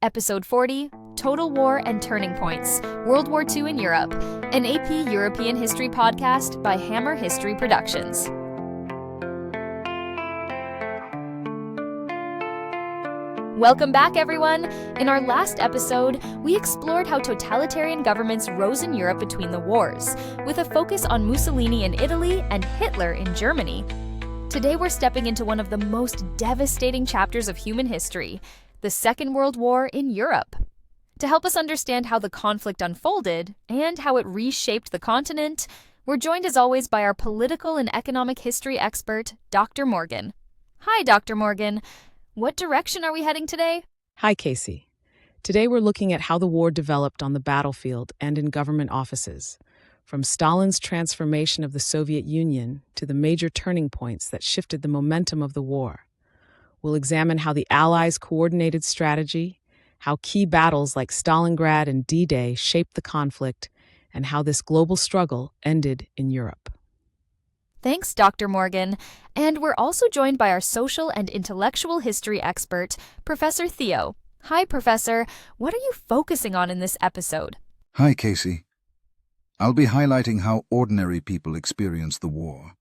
Episode 40, Total War and Turning Points, World War II in Europe, an AP European History podcast by Hammer History Productions. Welcome back, everyone! In our last episode, we explored how totalitarian governments rose in Europe between the wars, with a focus on Mussolini in Italy and Hitler in Germany. Today we're stepping into one of the most devastating chapters of human history, the Second World War in Europe. To help us understand how the conflict unfolded and how it reshaped the continent, we're joined as always by our political and economic history expert, Dr. Morgan. Hi, Dr. Morgan. What direction are we heading today? Hi, Casey. Today we're looking at how the war developed on the battlefield and in government offices, from Stalin's transformation of the Soviet Union to the major turning points that shifted the momentum of the war. We'll examine how the Allies' coordinated strategy, how key battles like Stalingrad and D-Day shaped the conflict, and how this global struggle ended in Europe. Thanks, Dr. Morgan. And we're also joined by our social and intellectual history expert, Professor Theo. Hi, Professor. What are you focusing on in this episode? Hi, Casey. I'll be highlighting how ordinary people experienced the war,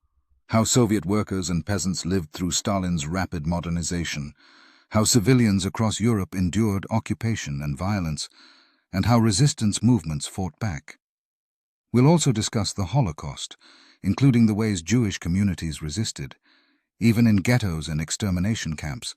how Soviet workers and peasants lived through Stalin's rapid modernization, how civilians across Europe endured occupation and violence, and how resistance movements fought back. We'll also discuss the Holocaust, including the ways Jewish communities resisted, even in ghettos and extermination camps,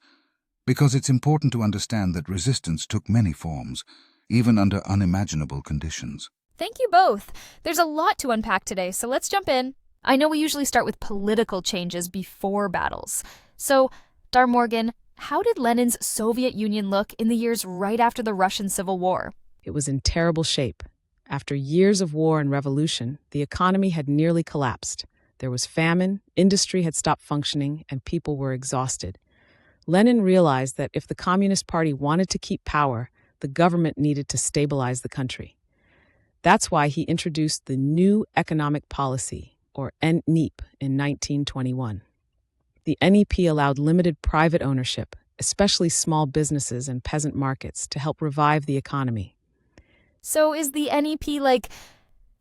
because it's important to understand that resistance took many forms, even under unimaginable conditions. Thank you both. There's a lot to unpack today, so let's jump in. I know we usually start with political changes before battles. So, Dr. Morgan, how did Lenin's Soviet Union look in the years right after the Russian Civil War? It was in terrible shape. After years of war and revolution, the economy had nearly collapsed. There was famine, industry had stopped functioning, and people were exhausted. Lenin realized that if the Communist Party wanted to keep power, the government needed to stabilize the country. That's why he introduced the New Economic Policy, or NEP, in 1921. The NEP allowed limited private ownership, especially small businesses and peasant markets, to help revive the economy. So is the NEP like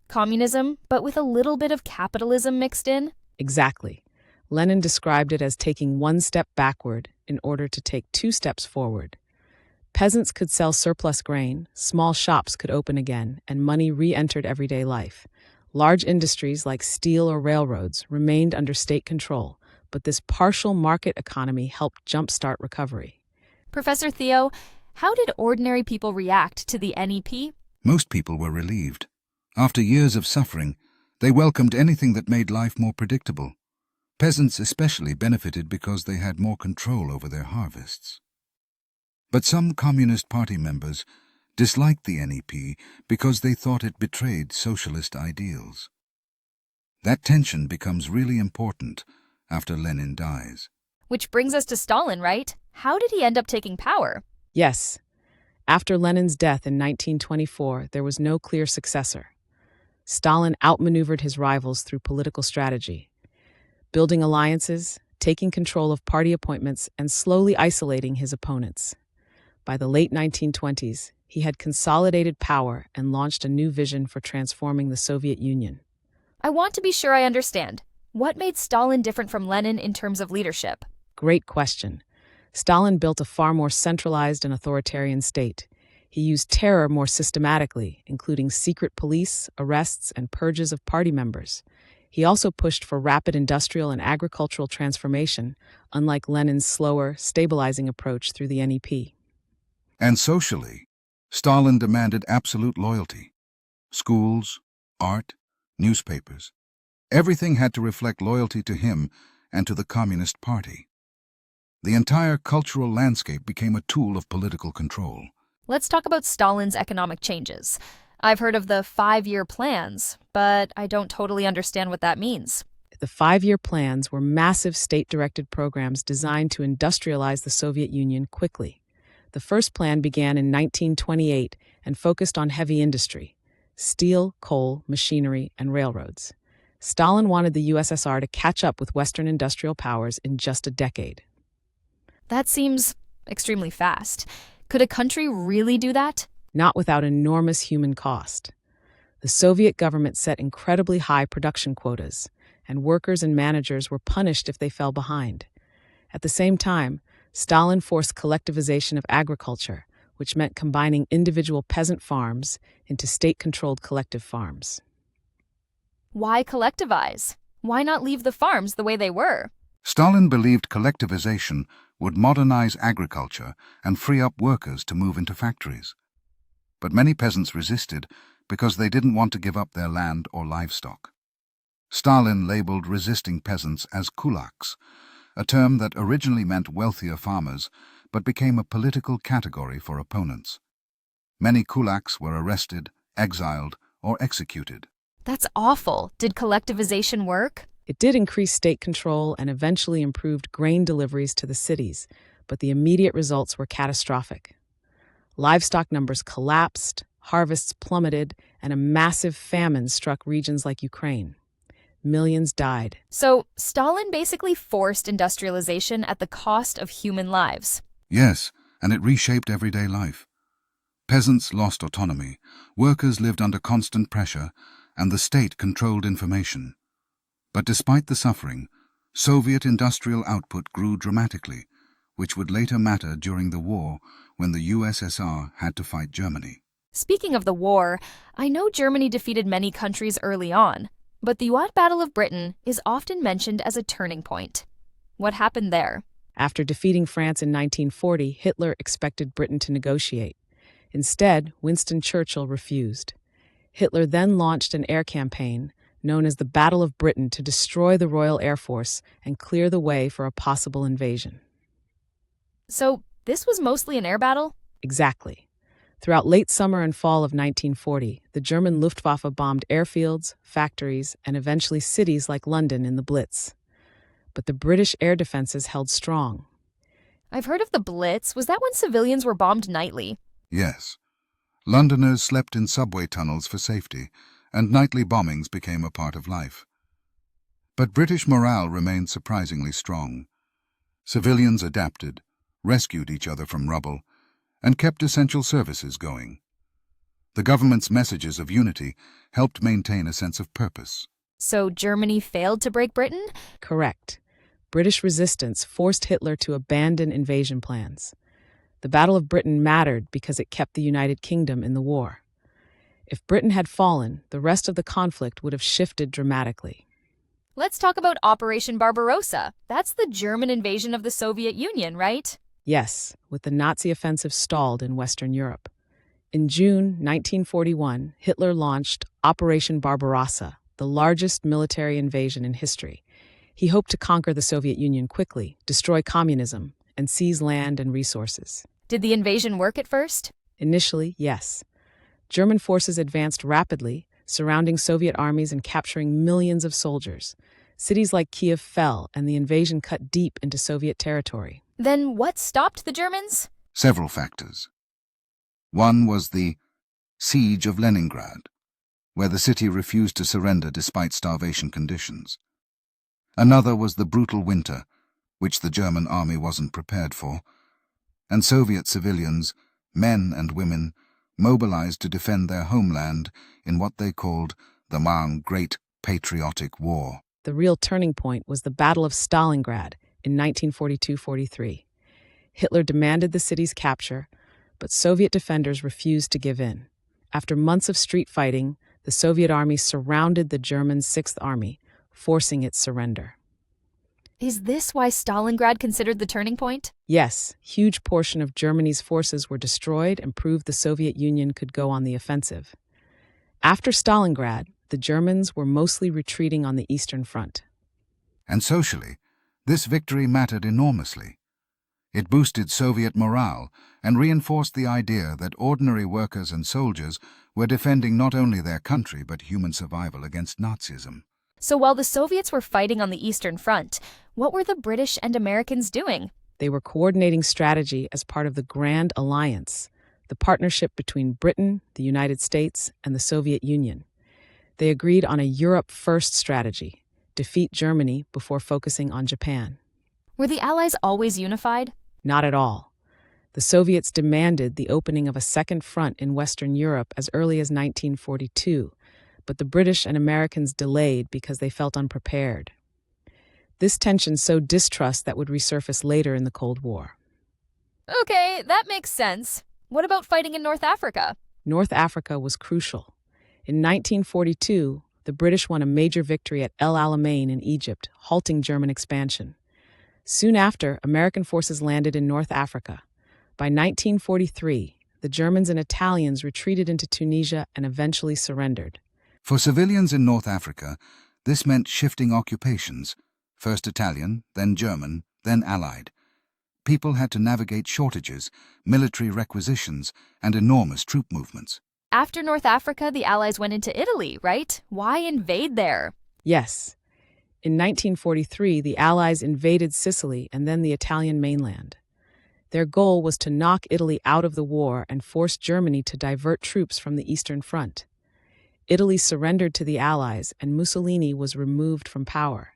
communism, but with a little bit of capitalism mixed in? Exactly. Lenin described it as taking one step backward in order to take two steps forward. Peasants could sell surplus grain, small shops could open again, and money re-entered everyday life. Large industries like steel or railroads remained under state control, but this partial market economy helped jumpstart recovery. Professor Theo, how did ordinary people react to the NEP? Most people were relieved. After years of suffering, they welcomed anything that made life more predictable. Peasants especially benefited because they had more control over their harvests. But some Communist Party members disliked the NEP because they thought it betrayed socialist ideals. That tension becomes really important after Lenin dies. Which brings us to Stalin, right? How did he end up taking power? Yes. After Lenin's death in 1924, there was no clear successor. Stalin outmaneuvered his rivals through political strategy, building alliances, taking control of party appointments, and slowly isolating his opponents. By the late 1920s, he had consolidated power and launched a new vision for transforming the Soviet Union. I want to be sure I understand. What made Stalin different from Lenin in terms of leadership? Great question. Stalin built a far more centralized and authoritarian state. He used terror more systematically, including secret police, arrests, and purges of party members. He also pushed for rapid industrial and agricultural transformation, unlike Lenin's slower, stabilizing approach through the NEP. And socially, Stalin demanded absolute loyalty. Schools, art, newspapers, everything had to reflect loyalty to him and to the Communist Party. The entire cultural landscape became a tool of political control. Let's talk about Stalin's economic changes. I've heard of the 5-year plans, but I don't totally understand what that means. The 5-year plans were massive state-directed programs designed to industrialize the Soviet Union quickly. The first plan began in 1928 and focused on heavy industry: steel, coal, machinery, and railroads. Stalin wanted the USSR to catch up with Western industrial powers in just a decade. That seems extremely fast. Could a country really do that? Not without enormous human cost. The Soviet government set incredibly high production quotas, and workers and managers were punished if they fell behind. At the same time, Stalin forced collectivization of agriculture, which meant combining individual peasant farms into state-controlled collective farms. Why collectivize? Why not leave the farms the way they were? Stalin believed collectivization would modernize agriculture and free up workers to move into factories. But many peasants resisted because they didn't want to give up their land or livestock. Stalin labeled resisting peasants as kulaks, a term that originally meant wealthier farmers but became a political category for opponents. Many kulaks were arrested, exiled, or executed. That's awful. Did collectivization work? It did increase state control and eventually improved grain deliveries to the cities, but the immediate results were catastrophic. Livestock numbers collapsed, harvests plummeted, and a massive famine struck regions like Ukraine. Millions died. So, Stalin basically forced industrialization at the cost of human lives. Yes, and it reshaped everyday life. Peasants lost autonomy, workers lived under constant pressure, and the state controlled information. But despite the suffering, Soviet industrial output grew dramatically, which would later matter during the war when the USSR had to fight Germany. Speaking of the war, I know Germany defeated many countries early on, but the What Battle of Britain is often mentioned as a turning point. What happened there? After defeating France in 1940, Hitler expected Britain to negotiate. Instead, Winston Churchill refused. Hitler then launched an air campaign, known as the Battle of Britain, to destroy the Royal Air Force and clear the way for a possible invasion. So, this was mostly an air battle? Exactly. Throughout late summer and fall of 1940, the German Luftwaffe bombed airfields, factories, and eventually cities like London in the Blitz. But the British air defenses held strong. I've heard of the Blitz. Was that when civilians were bombed nightly? Yes. Londoners slept in subway tunnels for safety, and nightly bombings became a part of life. But British morale remained surprisingly strong. Civilians adapted, rescued each other from rubble, and kept essential services going. The government's messages of unity helped maintain a sense of purpose. So Germany failed to break Britain? Correct. British resistance forced Hitler to abandon invasion plans. The Battle of Britain mattered because it kept the United Kingdom in the war. If Britain had fallen, the rest of the conflict would have shifted dramatically. Let's talk about Operation Barbarossa. That's the German invasion of the Soviet Union, right? Yes, with the Nazi offensive stalled in Western Europe. In June 1941, Hitler launched Operation Barbarossa, the largest military invasion in history. He hoped to conquer the Soviet Union quickly, destroy communism, and seize land and resources. Did the invasion work at first? Initially, yes. German forces advanced rapidly, surrounding Soviet armies and capturing millions of soldiers. Cities like Kiev fell, and the invasion cut deep into Soviet territory. Then what stopped the Germans? Several factors. One was the Siege of Leningrad, where the city refused to surrender despite starvation conditions. Another was the brutal winter, which the German army wasn't prepared for, and Soviet civilians, men and women, mobilized to defend their homeland in what they called the Great Patriotic War. The real turning point was the Battle of Stalingrad in 1942-43. Hitler demanded the city's capture, but Soviet defenders refused to give in. After months of street fighting, the Soviet army surrounded the German Sixth Army, forcing its surrender. Is this why Stalingrad considered the turning point? Yes, huge portion of Germany's forces were destroyed and proved the Soviet Union could go on the offensive. After Stalingrad, the Germans were mostly retreating on the Eastern Front. And socially, this victory mattered enormously. It boosted Soviet morale and reinforced the idea that ordinary workers and soldiers were defending not only their country but human survival against Nazism. So while the Soviets were fighting on the Eastern Front, what were the British and Americans doing? They were coordinating strategy as part of the Grand Alliance, the partnership between Britain, the United States, and the Soviet Union. They agreed on a Europe-first strategy, defeat Germany before focusing on Japan. Were the Allies always unified? Not at all. The The Soviets demanded the opening of a second front in Western Europe as early as 1942, but the British and Americans delayed because they felt unprepared. This tension sowed distrust that would resurface later in the Cold War. Okay, that makes sense. What about fighting in North Africa? North Africa was crucial. In 1942, the British won a major victory at El Alamein in Egypt, halting German expansion. Soon after, American forces landed in North Africa. By 1943, the Germans and Italians retreated into Tunisia and eventually surrendered. For civilians in North Africa, this meant shifting occupations, first Italian, then German, then Allied. People had to navigate shortages, military requisitions, and enormous troop movements. After North Africa, the Allies went into Italy, right? Why invade there? Yes. In 1943, the Allies invaded Sicily and then the Italian mainland. Their goal was to knock Italy out of the war and force Germany to divert troops from the Eastern Front. Italy surrendered to the Allies and Mussolini was removed from power.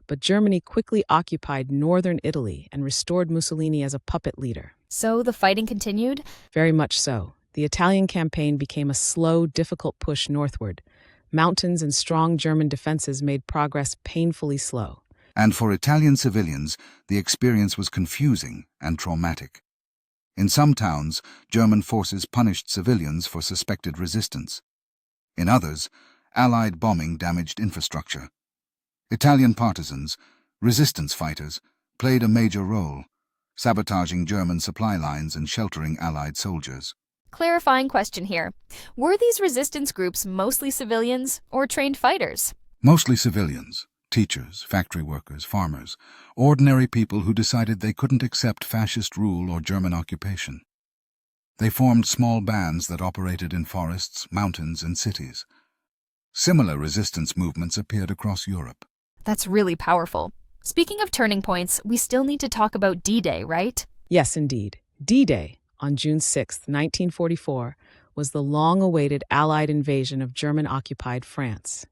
But Germany quickly occupied northern Italy and restored Mussolini as a puppet leader. So the fighting continued? Very much so. The Italian campaign became a slow, difficult push northward. Mountains and strong German defenses made progress painfully slow. And for Italian civilians, the experience was confusing and traumatic. In some towns, German forces punished civilians for suspected resistance. In others, Allied bombing damaged infrastructure. Italian partisans, resistance fighters, played a major role, sabotaging German supply lines and sheltering Allied soldiers. Clarifying question here. Were these resistance groups mostly civilians or trained fighters? Mostly civilians, teachers, factory workers, farmers, ordinary people who decided they couldn't accept fascist rule or German occupation. They formed small bands that operated in forests, mountains, and cities. Similar resistance movements appeared across Europe. That's really powerful. Speaking of turning points, we still need to talk about D-Day, right? Yes, indeed. D-Day, on June 6, 1944, was the long-awaited Allied invasion of German-occupied France.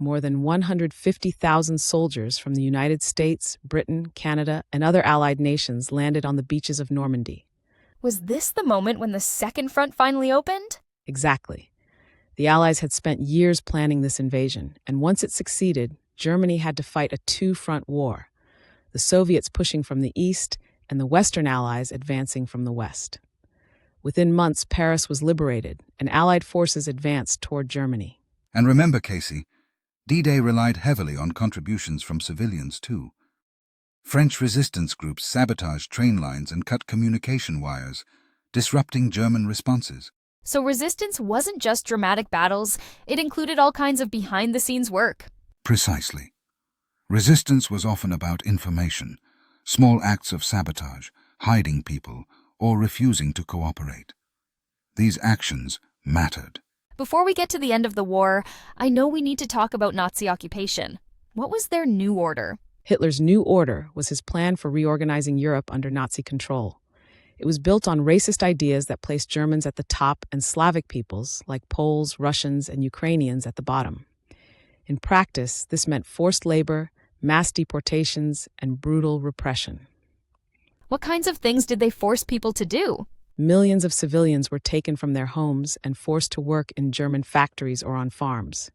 More than 150,000 soldiers from the United States, Britain, Canada, and other Allied nations landed on the beaches of Normandy. Was this the moment when the Second Front finally opened? Exactly. The Allies had spent years planning this invasion, and once it succeeded, Germany had to fight a two-front war, the Soviets pushing from the east and the Western Allies advancing from the west. Within months, Paris was liberated, and Allied forces advanced toward Germany. And remember, Casey, D-Day relied heavily on contributions from civilians, too. French resistance groups sabotaged train lines and cut communication wires, disrupting German responses. So resistance wasn't just dramatic battles, it included all kinds of behind-the-scenes work. Precisely. Resistance was often about information, small acts of sabotage, hiding people, or refusing to cooperate. These actions mattered. Before we get to the end of the war, I know we need to talk about Nazi occupation. What was their new order? Hitler's New Order was his plan for reorganizing Europe under Nazi control. It was built on racist ideas that placed Germans at the top and Slavic peoples, like Poles, Russians, and Ukrainians, at the bottom. In practice, this meant forced labor, mass deportations, and brutal repression. What kinds of things did they force people to do? Millions of civilians were taken from their homes and forced to work in German factories or on farms.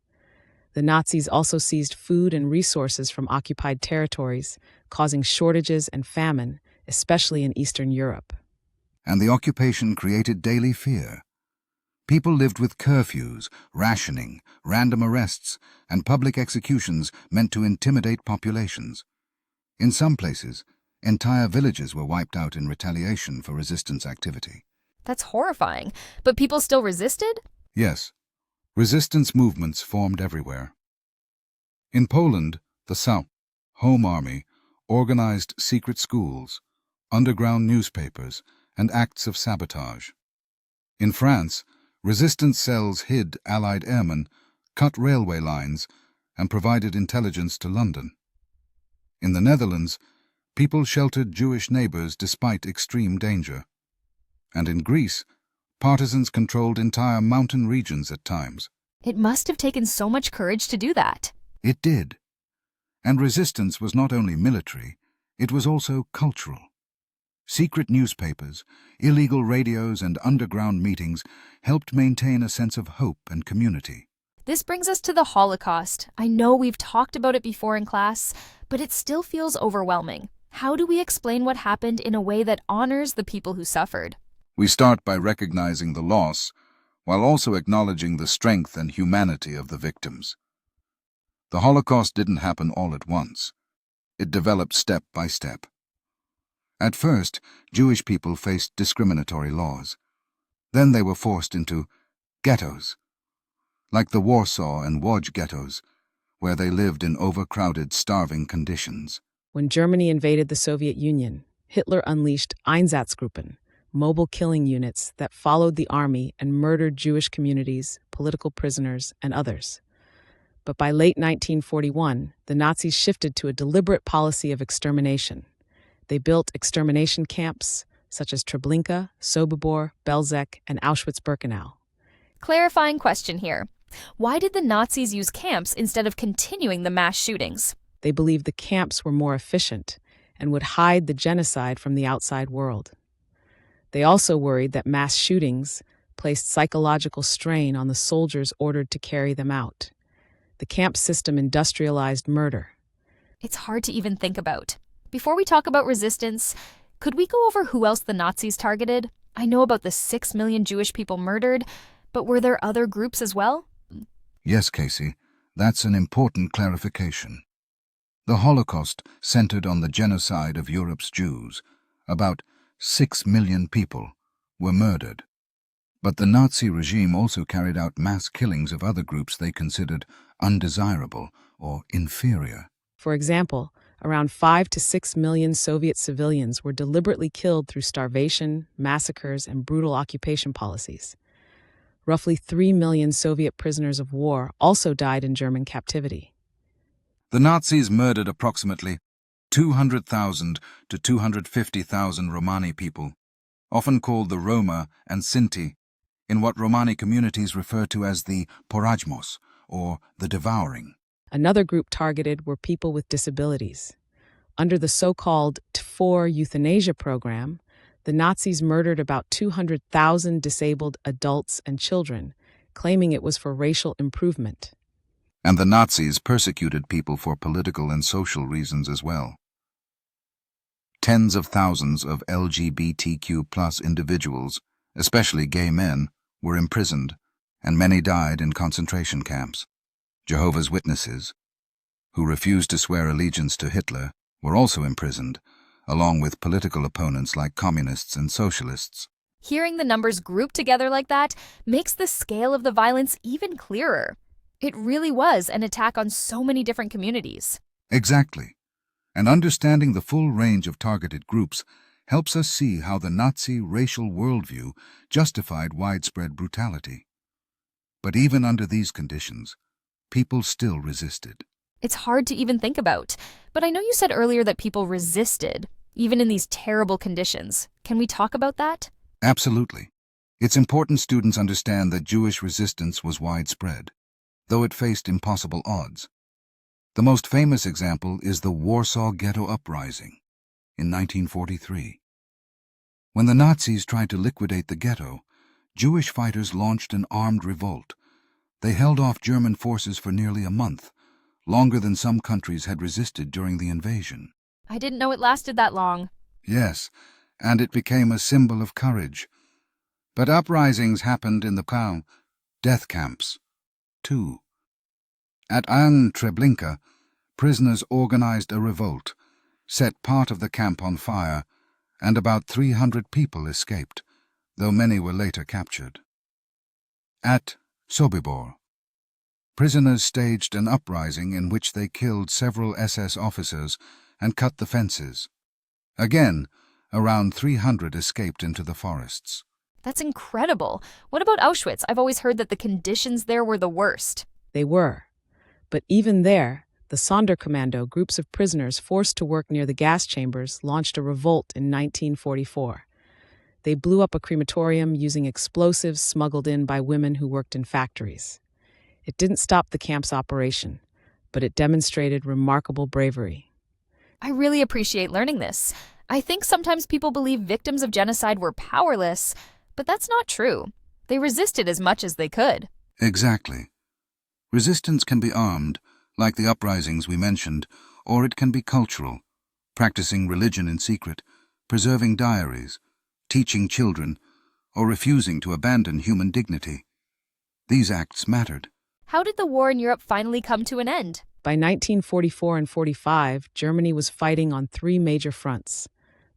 The Nazis also seized food and resources from occupied territories, causing shortages and famine, especially in Eastern Europe. And the occupation created daily fear. People lived with curfews, rationing, random arrests, and public executions meant to intimidate populations. In some places, entire villages were wiped out in retaliation for resistance activity. That's horrifying. But people still resisted? Yes, resistance movements formed everywhere. In Poland, the South Home Army organized secret schools, underground newspapers, and acts of sabotage. In France, resistance cells hid Allied airmen, cut railway lines, and provided intelligence to London. In the Netherlands, people sheltered Jewish neighbors despite extreme danger. And in Greece, partisans controlled entire mountain regions at times. It must have taken so much courage to do that. It did. And resistance was not only military, it was also cultural. Secret newspapers, illegal radios, and underground meetings helped maintain a sense of hope and community. This brings us to the Holocaust. I know we've talked about it before in class, but it still feels overwhelming. How do we explain what happened in a way that honors the people who suffered? We start by recognizing the loss, while also acknowledging the strength and humanity of the victims. The Holocaust didn't happen all at once. It developed step by step. At first, Jewish people faced discriminatory laws. Then they were forced into ghettos, like the Warsaw and Łódź ghettos, where they lived in overcrowded, starving conditions. When Germany invaded the Soviet Union, Hitler unleashed Einsatzgruppen, mobile killing units that followed the army and murdered Jewish communities, political prisoners, and others. But by late 1941, the Nazis shifted to a deliberate policy of extermination. They built extermination camps such as Treblinka, Sobibor, Belzec, and Auschwitz-Birkenau. Clarifying question here. Why did the Nazis use camps instead of continuing the mass shootings? They believed the camps were more efficient and would hide the genocide from the outside world. They also worried that mass shootings placed psychological strain on the soldiers ordered to carry them out. The camp system industrialized murder. It's hard to even think about. Before we talk about resistance, could we go over who else the Nazis targeted? I know about the 6 million Jewish people murdered, but were there other groups as well? Yes, Casey, that's an important clarification. The Holocaust centered on the genocide of Europe's Jews. About 6 million people were murdered. But the Nazi regime also carried out mass killings of other groups they considered undesirable or inferior. For example, around 5 to 6 million Soviet civilians were deliberately killed through starvation, massacres, and brutal occupation policies. Roughly 3 million Soviet prisoners of war also died in German captivity. The Nazis murdered approximately 200,000 to 250,000 Romani people, often called the Roma and Sinti, in what Romani communities refer to as the Porajmos, or the devouring. Another group targeted were people with disabilities. Under the so-called Tfor euthanasia program, the Nazis murdered about 200,000 disabled adults and children, claiming it was for racial improvement. And the Nazis persecuted people for political and social reasons as well. Tens of thousands of LGBTQ+ individuals, especially gay men, were imprisoned, and many died in concentration camps. Jehovah's Witnesses, who refused to swear allegiance to Hitler, were also imprisoned, along with political opponents like communists and socialists. Hearing the numbers grouped together like that makes the scale of the violence even clearer. It really was an attack on so many different communities. Exactly. And understanding the full range of targeted groups helps us see how the Nazi racial worldview justified widespread brutality. But even under these conditions, people still resisted. It's hard to even think about, but I know you said earlier that people resisted, even in these terrible conditions. Can we talk about that? Absolutely. It's important students understand that Jewish resistance was widespread, though it faced impossible odds. The most famous example is the Warsaw Ghetto Uprising in 1943. When the Nazis tried to liquidate the ghetto, Jewish fighters launched an armed revolt. They held off German forces for nearly a month, longer than some countries had resisted during the invasion. I didn't know it lasted that long. Yes, and it became a symbol of courage. But uprisings happened in the death camps, too. At Treblinka, prisoners organized a revolt, set part of the camp on fire, and about 300 people escaped, though many were later captured. At Sobibor, prisoners staged an uprising in which they killed several SS officers and cut the fences. Again, around 300 escaped into the forests. That's incredible. What about Auschwitz? I've always heard that the conditions there were the worst. They were. But even there, the Sonderkommando, groups of prisoners forced to work near the gas chambers, launched a revolt in 1944. They blew up a crematorium using explosives smuggled in by women who worked in factories. It didn't stop the camp's operation, but it demonstrated remarkable bravery. I really appreciate learning this. I think sometimes people believe victims of genocide were powerless, but that's not true. They resisted as much as they could. Exactly. Resistance can be armed, like the uprisings we mentioned, or it can be cultural, practicing religion in secret, preserving diaries, teaching children, or refusing to abandon human dignity. These acts mattered. How did the war in Europe finally come to an end? By 1944 and 45, Germany was fighting on three major fronts: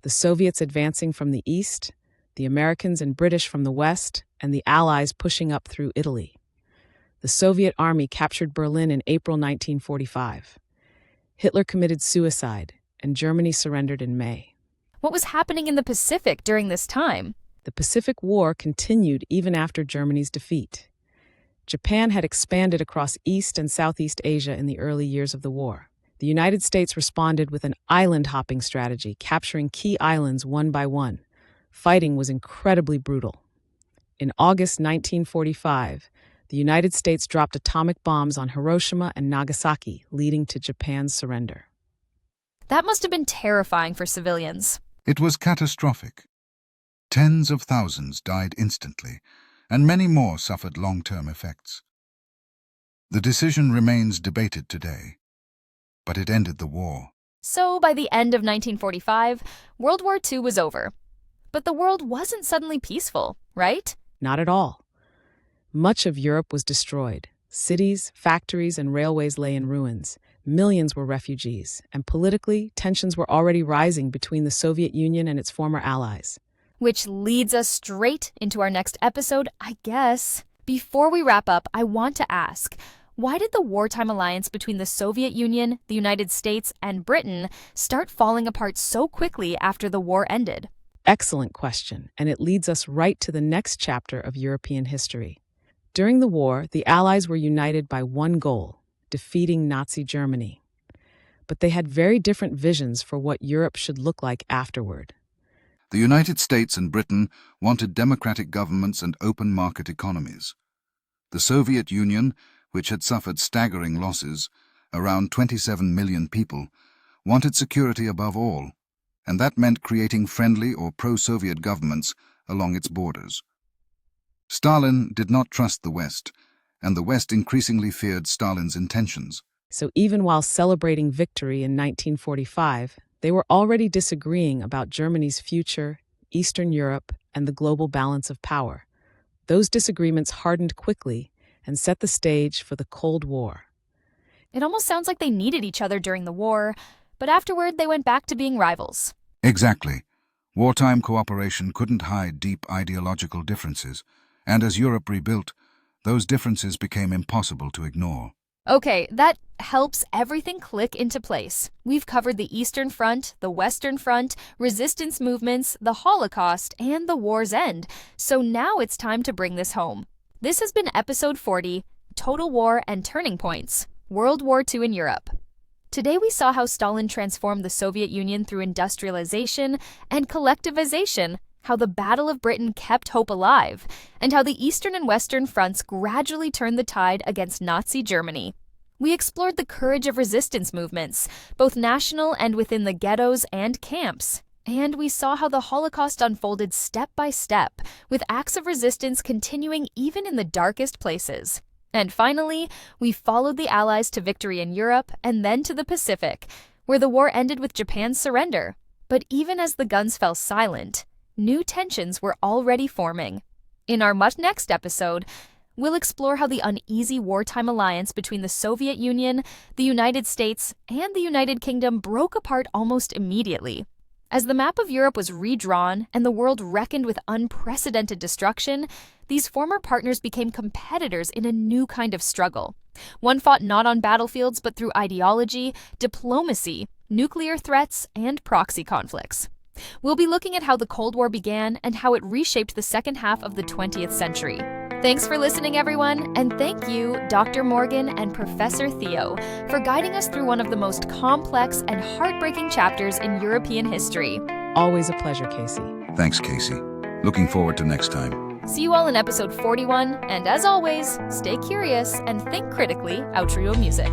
the Soviets advancing from the east, the Americans and British from the west, and the Allies pushing up through Italy. The Soviet army captured Berlin in April 1945. Hitler committed suicide, and Germany surrendered in May. What was happening in the Pacific during this time? The Pacific War continued even after Germany's defeat. Japan had expanded across East and Southeast Asia in the early years of the war. The United States responded with an island-hopping strategy, capturing key islands one by one. Fighting was incredibly brutal. In August 1945, the United States dropped atomic bombs on Hiroshima and Nagasaki, leading to Japan's surrender. That must have been terrifying for civilians. It was catastrophic. Tens of thousands died instantly, and many more suffered long-term effects. The decision remains debated today, but it ended the war. So, by the end of 1945, World War II was over. But the world wasn't suddenly peaceful, right? Not at all. Much of Europe was destroyed. Cities, factories, and railways lay in ruins. Millions were refugees, and politically, tensions were already rising between the Soviet Union and its former allies. Which leads us straight into our next episode, I guess. Before we wrap up, I want to ask, why did the wartime alliance between the Soviet Union, the United States, and Britain start falling apart so quickly after the war ended? Excellent question, and it leads us right to the next chapter of European history. During the war, the Allies were united by one goal: defeating Nazi Germany. But they had very different visions for what Europe should look like afterward. The United States and Britain wanted democratic governments and open market economies. The Soviet Union, which had suffered staggering losses, around 27 million people, wanted security above all, and that meant creating friendly or pro-Soviet governments along its borders. Stalin did not trust the West, and the West increasingly feared Stalin's intentions. So even while celebrating victory in 1945, they were already disagreeing about Germany's future, Eastern Europe, and the global balance of power. Those disagreements hardened quickly and set the stage for the Cold War. It almost sounds like they needed each other during the war, but afterward they went back to being rivals. Exactly. Wartime cooperation couldn't hide deep ideological differences, and as Europe rebuilt, those differences became impossible to ignore. Okay, that helps everything click into place. We've covered the Eastern Front, the Western Front, resistance movements, the Holocaust, and the war's end. So now it's time to bring this home. This has been episode 40, Total War and Turning Points, World War II in Europe. Today we saw how Stalin transformed the Soviet Union through industrialization and collectivization, how the Battle of Britain kept hope alive, and how the Eastern and Western fronts gradually turned the tide against Nazi Germany. We explored the courage of resistance movements, both national and within the ghettos and camps. And we saw how the Holocaust unfolded step by step, with acts of resistance continuing even in the darkest places. And finally, we followed the Allies to victory in Europe and then to the Pacific, where the war ended with Japan's surrender. But even as the guns fell silent, new tensions were already forming. In our next episode, we'll explore how the uneasy wartime alliance between the Soviet Union, the United States, and the United Kingdom broke apart almost immediately. As the map of Europe was redrawn and the world reckoned with unprecedented destruction, these former partners became competitors in a new kind of struggle. One fought not on battlefields but through ideology, diplomacy, nuclear threats, and proxy conflicts. We'll be looking at how the Cold War began and how it reshaped the second half of the 20th century. Thanks for listening, everyone, and thank you, Dr. Morgan and Professor Theo, for guiding us through one of the most complex and heartbreaking chapters in European history. Always a pleasure, Casey. Thanks, Casey. Looking forward to next time. See you all in episode 41, and as always, stay curious and think critically. Outro music.